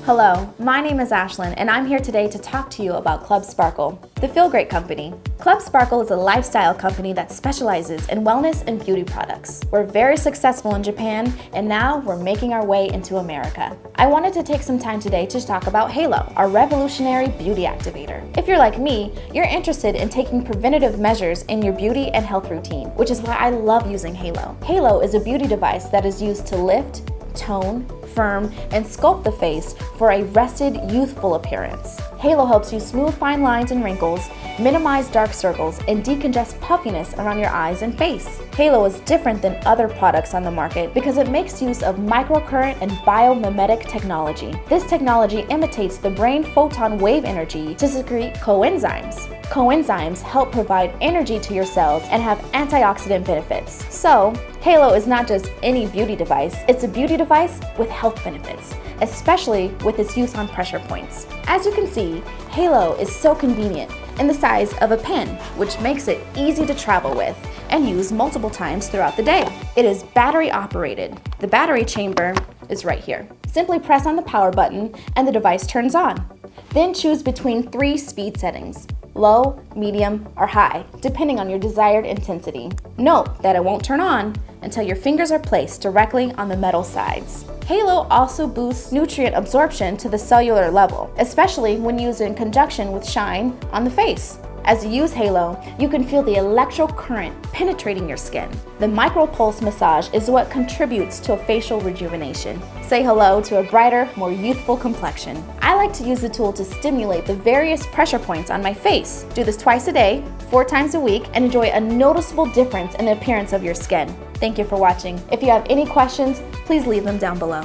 Hello, my name is Ashlyn, and I'm here today to talk to you about Club Sparkle, the Feel Great company. Club Sparkle is a lifestyle company that specializes in wellness and beauty products. We're very successful in Japan, and now we're making our way into America. I wanted to take some time today to talk about Halo, our revolutionary beauty activator. If you're like me, you're interested in taking preventative measures in your beauty and health routine, which is why I love using Halo. Halo is a beauty device that is used to lift, tone, firm, and sculpt the face for a rested, youthful appearance. Halo helps you smooth fine lines and wrinkles, minimize dark circles, and decongest puffiness around your eyes and face. Halo is different than other products on the market because it makes use of microcurrent and biomimetic technology. This technology imitates the brain photon wave energy to secrete coenzymes. Coenzymes help provide energy to your cells and have antioxidant benefits. So, Halo is not just any beauty device, it's a beauty device with health benefits, especially with its use on pressure points. As you can see, Halo is so convenient in the size of a pen, which makes it easy to travel with and use multiple times throughout the day. It is battery operated. The battery chamber is right here. Simply press on the power button and the device turns on. Then choose between 3 speed settings: low, medium, or high, depending on your desired intensity. Note that it won't turn on until your fingers are placed directly on the metal sides. Halo also boosts nutrient absorption to the cellular level, especially when used in conjunction with shine on the face. As you use Halo, you can feel the electrical current penetrating your skin. The micropulse massage is what contributes to a facial rejuvenation. Say hello to a brighter, more youthful complexion. I like to use the tool to stimulate the various pressure points on my face. Do this twice a day, 4 times a week, and enjoy a noticeable difference in the appearance of your skin. Thank you for watching. If you have any questions, please leave them down below.